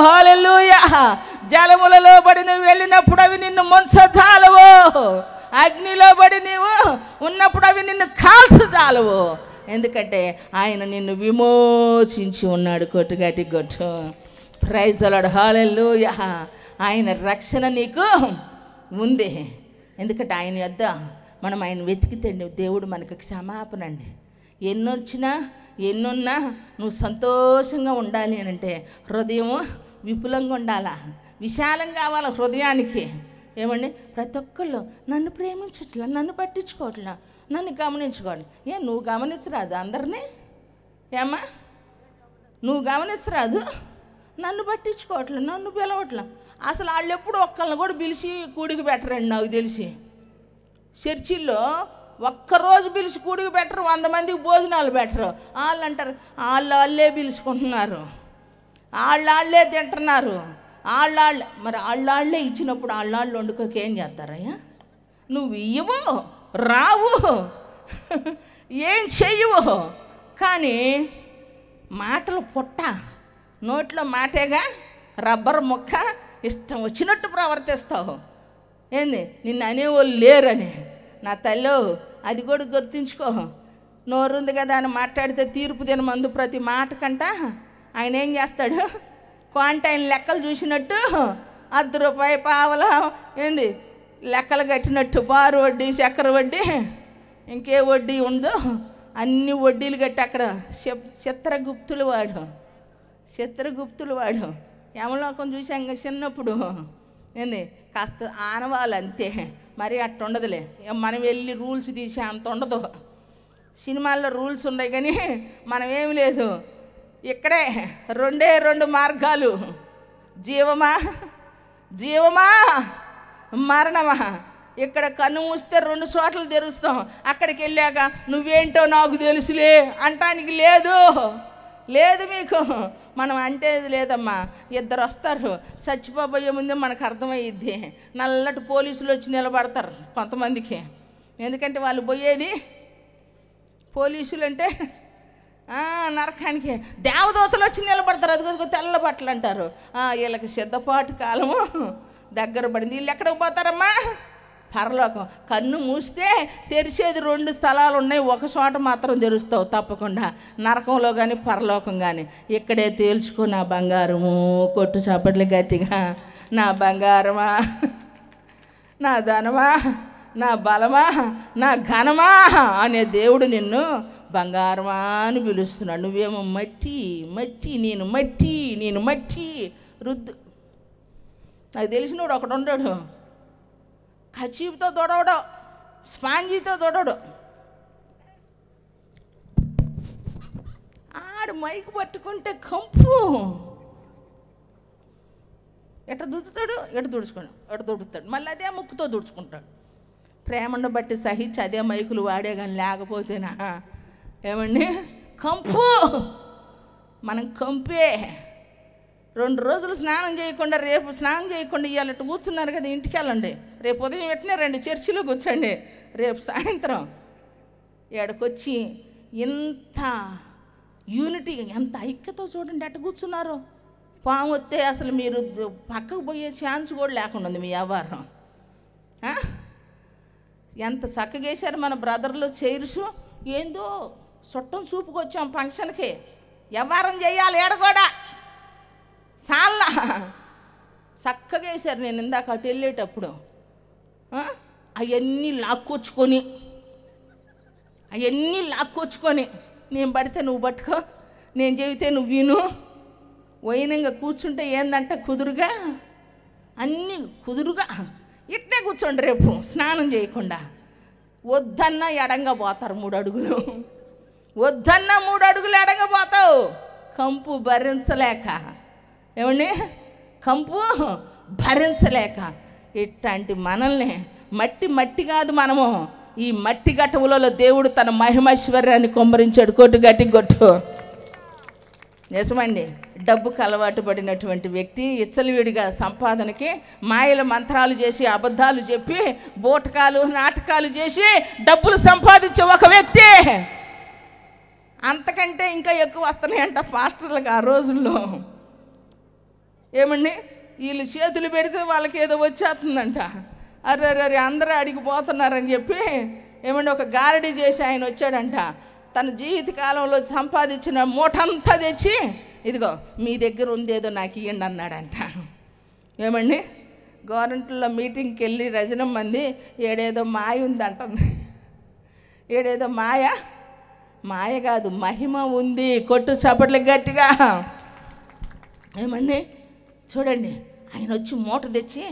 హల్లెలూయా. జలములలో పడి నువ్వు వెళ్ళినప్పుడు అవి నిన్ను ముంచజాలవు. అగ్నిలో పడి నీవు ఉన్నప్పుడు అవి నిన్ను కాల్చజాలవు. ఎందుకంటే ఆయన నిన్ను విమోచించి ఉన్నాడు. కొట్టుగట్టి కొట్టు, ప్రైజ్ ది లార్డ్, హల్లెలూయా. ఆయన రక్షణ నీకు ఉంది. ఎందుకంటే ఆయన యొద్ద మనం ఆయన వెతికితే దేవుడు మనకు క్షమాపణ అండి. ఎన్నున్నా నువ్వు సంతోషంగా ఉండాలి అని అంటే హృదయం విపులంగా ఉండాలా, విశాలం కావాలా హృదయానికి. ఏమండి, ప్రతి ఒక్కళ్ళు నన్ను ప్రేమించట్లా, నన్ను పట్టించుకోవట్లా, నన్ను గమనించుకోండి. నువ్వు గమనించరాదు అందరినీ? ఏమ్మా, నువ్వు గమనించరాదు? నన్ను పట్టించుకోవట్లే, నన్ను పిలవట్లా. అసలు వాళ్ళు ఎప్పుడు ఒక్కళ్ళని కూడా పిలిచి కూడికి పెట్టరండి. నాకు తెలిసి చర్చిల్లో ఒక్కరోజు పిలిచి కూడికి పెట్టరు, 100 మందికి భోజనాలు పెట్టరు. వాళ్ళు అంటారు వాళ్ళే పిలుచుకుంటున్నారు, వాళ్ళే తింటున్నారు, మరి వాళ్ళే ఇచ్చినప్పుడు వాళ్ళే వండుకోక ఏం చేస్తారయ్యా? నువ్వు ఇయ్యవు, రావు. ఏం చెయ్యవు. కానీ మాటలు పుట్ట, నోట్లో మాటేగా, రబ్బర్ ముక్క, ఇష్టం వచ్చినట్టు ప్రవర్తిస్తావు. ఏంది నిన్ను అనేవాళ్ళు లేరని. నా తల్లో అది కూడా గుర్తుంచుకో. నోరుంది కదా అని మాట్లాడితే తీర్పు తిన మందు ప్రతి మాట కంట ఆయన ఏం చేస్తాడు? క్వాంటైన్ లెక్కలు చూసినట్టు ₹1 పావలా ఏంది లెక్కలు కట్టినట్టు బారు వడ్డీ, చక్కెర వడ్డీ, ఇంకే వడ్డీ ఉందో అన్ని వడ్డీలు కట్టి అక్కడ చిత్రగుప్తులు వాడు యమలోకం చూసాం చిన్నప్పుడు. ఏంది కాస్త ఆనవాళ్ళు అంతే, మరి అట్ట ఉండదులే. మనం వెళ్ళి రూల్స్ తీసే అంత ఉండదు. సినిమాల్లో రూల్స్ ఉన్నాయి కానీ మనం ఏమి లేదు. ఇక్కడే 2 మార్గాలు, జీవమా మరణమా. ఇక్కడ కన్ను మూస్తే 2 చోట్ల తెరుస్తాం. అక్కడికి వెళ్ళాక నువ్వేంటో నాకు తెలుసులే అంటానికి లేదు మీకు. మనం అంటేది లేదమ్మా. 2 వస్తారు, చచ్చిపోబోయే ముందే మనకు అర్థమయ్యిద్ది. నల్లటి పోలీసులు వచ్చి నిలబడతారు కొంతమందికి. ఎందుకంటే వాళ్ళు పోయేది పోలీసులు అంటే నరకానికి. దేవదూతలు వచ్చి నిలబడతారు, అదిగో తెల్ల బట్టలు అంటారు. వీళ్ళకి సిద్ధపాటు కాలము దగ్గర పడింది. వీళ్ళు ఎక్కడికి పోతారమ్మా? పరలోకం. కన్ను మూస్తే తెరిచేది 2 స్థలాలు ఉన్నాయి, ఒక చోట మాత్రం తెరుస్తావు తప్పకుండా, నరకంలో కానీ పరలోకం కానీ. ఇక్కడే తేల్చుకో నా బంగారము. కొట్టు చప్పట్లు గట్టిగా. నా బంగారమా, నా ధనమా, నా బలమా, నా ఘనమా అనే దేవుడు నిన్ను బంగారమా అని పిలుస్తున్నాడు. నువ్వేమో మట్టి, నేను మట్టి రుద్దు. నాకు తెలిసినోడు ఒకడు ఉండడు, కచీపుతో దొడవడు, స్పాంజీతో దొడవడు. ఆడు మైకు పట్టుకుంటే కంపు. ఎట్ట దుడుతాడు, ఎట దుడుతాడు, మళ్ళీ అదే ముక్కుతో దుడుచుకుంటాడు. ప్రేమను బట్టి సహించి అదే మైకులు వాడే కానీ లేకపోతేనా ఏమండి కంపు. మనం కంపే. 2 రోజులు స్నానం చేయకుండా, రేపు స్నానం చేయకుండా ఇవాళ కూర్చున్నారు కదా, ఇంటికి వెళ్ళండి. రేపు ఉదయం వెంటనే 2 చర్చిలో కూర్చోండి. రేపు సాయంత్రం ఏడకొచ్చి ఇంత యూనిటీ, ఎంత ఐక్యతో చూడండి అట్ట కూర్చున్నారు. పాము వస్తే అసలు మీరు పక్కకు పోయే ఛాన్స్ కూడా లేకుండా ఉంది మీ వ్యవహారం. ఎంత చక్కగా వేశారు మన బ్రదర్లు చైర్సు. ఏందో చుట్టం చూపుకు వచ్చాం ఫంక్షన్కి, వ్యవహారం చేయాలి ఏడ కూడా సాల్లా చక్కగా వేశారు. నేను ఇందాక అటు వెళ్ళేటప్పుడు అవన్నీ లాక్కొచ్చుకొని నేను పడితే నువ్వు పట్టుకో, నేను చెబితే నువ్వు విను. వైనంగా కూర్చుంటే ఏందంట కుదురుగా, అన్నీ కుదురుగా ఇట్నే కూర్చోండి. రేపు స్నానం చేయకుండా వద్దన్నా ఎడంగా పోతారు 3 అడుగులు, వద్దన్నా 3 అడుగులు ఎడంగా పోతావు. కంపు భరించలేక, ఏమండి కంపు భరించలేక. ఇట్లాంటి మనల్ని మట్టి కాదు మనము, ఈ మట్టి గట్టవులలో దేవుడు తన మహిమైశ్వర్యాన్ని కుమ్మరించాడు. కొట్టు గట్టి కొట్టు. నిజమండి. డబ్బుకు అలవాటు పడినటువంటి వ్యక్తి ఇచ్చలవిడిగా సంపాదనకి మాయల మంత్రాలు చేసి, అబద్ధాలు చెప్పి, బోటకాలు నాటకాలు చేసి డబ్బులు సంపాదించే ఒక వ్యక్తి. అంతకంటే ఇంకా ఎక్కువ వస్తున్నాయంట పాస్టర్లకు ఆ రోజుల్లో. ఏమండి వీళ్ళు చేతులు పెడితే వాళ్ళకి ఏదో వచ్చేస్తుందంట. అరే అందరూ అడిగిపోతున్నారని చెప్పి ఏమండి ఒక గారడీ చేసి ఆయన వచ్చాడంట. తన జీవితకాలంలో సంపాదించిన మూటంతా తెచ్చి, ఇదిగో మీ దగ్గర ఉందేదో నాకు ఇవ్వండి అన్నాడంట. ఏమండి గవర్నమెంట్లో మీటింగ్కి వెళ్ళి రజనం మంది ఏడేదో మాయ ఉంది అంటుంది. ఏడేదో మాయ కాదు, మహిమ ఉంది. కొట్టు చప్పట్లు గట్టిగా. ఏమండి చూడండి, ఆయన వచ్చి మూట తెచ్చి,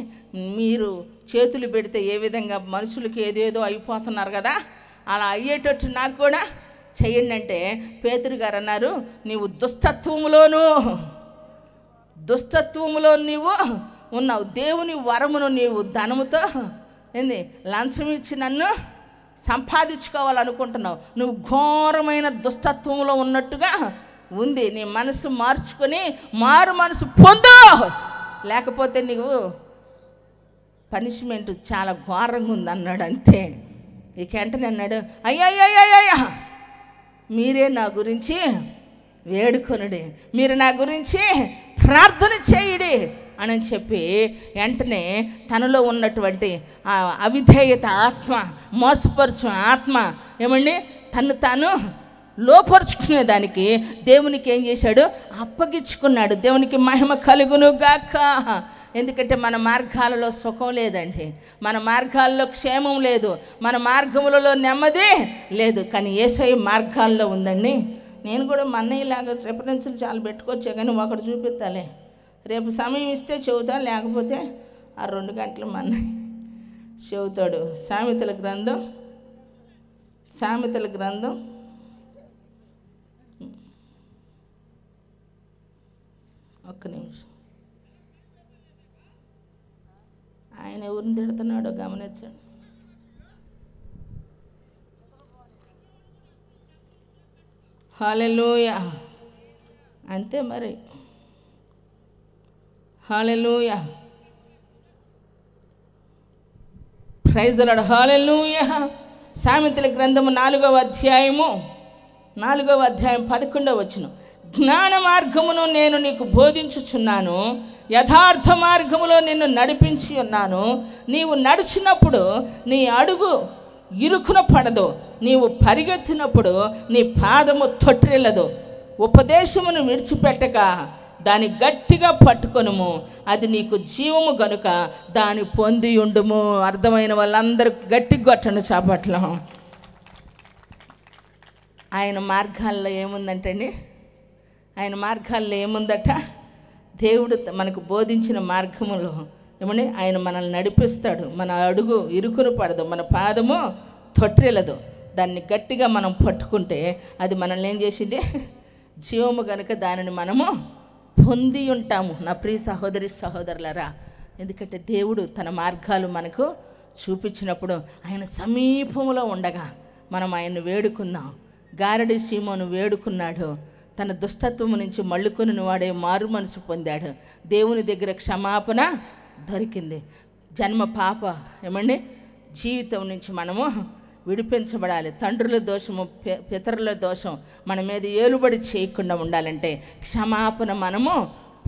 మీరు చేతులు పెడితే ఏ విధంగా మనుషులకి ఏదేదో అయిపోతున్నారు కదా, అలా అయ్యేటట్టు నాకు కూడా చెయ్యండి అంటే పేతురు గారు అన్నారు, నీవు దుష్టత్వములో నీవు ఉన్నావు. దేవుని వరమును నీవు ధనముతో ఏంది లంచం ఇచ్చి నన్ను సంపాదించుకోవాలనుకుంటున్నావు. నువ్వు ఘోరమైన దుష్టత్వంలో ఉన్నట్టుగా ఉంది. నీ మనసు మార్చుకొని మారు మనసు పొందు, లేకపోతే నీవు పనిష్మెంట్ చాలా ఘోరంగా ఉంది అన్నాడు. అంతే. ఇక వెంటనే అన్నాడు, అయ్యా మీరే నా గురించి వేడుకొనుడి, మీరు నా గురించి ప్రార్థన చేయుడి అని చెప్పి వెంటనే తనలో ఉన్నటువంటి ఆ అవిధేయత ఆత్మ, మోసపరుచు ఆత్మ ఏమండి తను తాను లోపరుచుకునేదానికి దేవునికి ఏం చేశాడు? అప్పగించుకున్నాడు. దేవునికి మహిమ కలుగును గాక. ఎందుకంటే మన మార్గాలలో సుఖం లేదండి, మన మార్గాల్లో క్షేమం లేదు, మన మార్గములలో నెమ్మది లేదు. కానీ యేసయ్య మార్గాల్లో ఉందండి. నేను కూడా మా అన్నయ్యలాగా రెఫరెన్సులు చాలా పెట్టుకోవచ్చే, కానీ ఒకటి చూపిస్తాలే. రేపు సమయం ఇస్తే చెబుతా, లేకపోతే ఆ 2 గంటలు మా అన్నయ్య చెబుతాడు. సామెతల గ్రంథం ఒక్క నిమిషం. ఆయన ఎవరిని తిడుతున్నాడో గమనించండి. హల్లెలూయా. అంతే మరి. Hallelujah. Praise the Lord. Hallelujah. సామెతల గ్రంథము 4వ అధ్యాయం 11వ వచనం. జ్ఞాన మార్గమును నేను నీకు బోధించుచున్నాను, యథార్థ మార్గములో నిన్ను నడిపించి ఉన్నాను. నీవు నడిచినప్పుడు నీ అడుగు ఇరుకున పడదు, నీవు పరిగెత్తినప్పుడు నీ పాదము తొట్టిల్లదు. ఉపదేశమును విడిచిపెట్టక దాన్ని గట్టిగా పట్టుకొనుము, అది నీకు జీవము గనుక దాన్ని పొంది ఉండుము. అర్థమైన వాళ్ళందరూ గట్టి కొట్టండి చాపట్లో. ఆయన మార్గాల్లో ఏముందంటండి? ఆయన మార్గాల్లో ఏముందట? దేవుడు మనకు బోధించిన మార్గములో ఏమని ఆయన మనల్ని నడిపిస్తాడు. మన అడుగు ఇరుకును పడదు, మన పాదము తొట్టిల్లదు. దాన్ని గట్టిగా మనం పట్టుకుంటే అది మనల్ని ఏం చేసింది? జీవము గనుక దానిని మనము పొంది ఉంటాము. నా ప్రియ సహోదరి సహోదరులారా, ఎందుకంటే దేవుడు తన మార్గాలు మనకు చూపించినప్పుడు ఆయన సమీపంలో ఉండగా మనం ఆయన్ని వేడుకుందాం. గారడి సీమోను వేడుకున్నాడు, తన దుష్టత్వం నుంచి మళ్ళుకొని వాడే మారు మనసు పొందాడు. దేవుని దగ్గర క్షమాపణ దొరికింది. జన్మ పాప ఏమండి జీవితం నుంచి మనము విడిపించబడాలి. తండ్రుల దోషము, పితరుల దోషం మన మీద ఏలుబడి చేయకుండా ఉండాలంటే క్షమాపణ మనము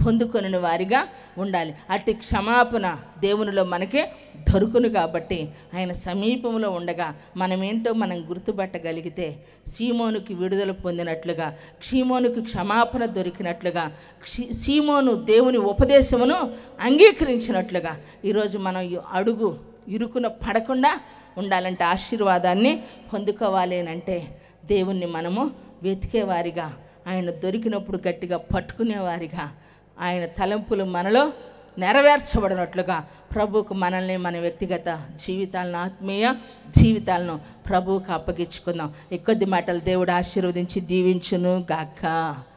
పొందుకొని వారిగా ఉండాలి. అట్టి క్షమాపణ దేవునిలో మనకి దొరుకును. కాబట్టి ఆయన సమీపంలో ఉండగా మనమేంటో మనం గుర్తుపట్టగలిగితే సీమోనుకి విడుదల పొందినట్లుగా, సీమోనుకి క్షమాపణ దొరికినట్లుగా, సీమోను దేవుని ఉపదేశమును అంగీకరించినట్లుగా ఈరోజు మనం అడుగు ఇరుకున పడకుండా ఉండాలంటే, ఆశీర్వాదాన్ని పొందుకోవాలి అంటే దేవుణ్ణి మనము వెతికేవారిగా, ఆయన దొరికినప్పుడు గట్టిగా పట్టుకునేవారిగా, ఆయన తలంపులు మనలో నెరవేర్చబడినట్లుగా ప్రభువుకు మనల్ని, మన వ్యక్తిగత జీవితాలను, ఆత్మీయ జీవితాలను ప్రభువుకు అప్పగించుకుందాం. ఈ కొద్ది మాటలు దేవుడు ఆశీర్వదించి దీవించును గాక.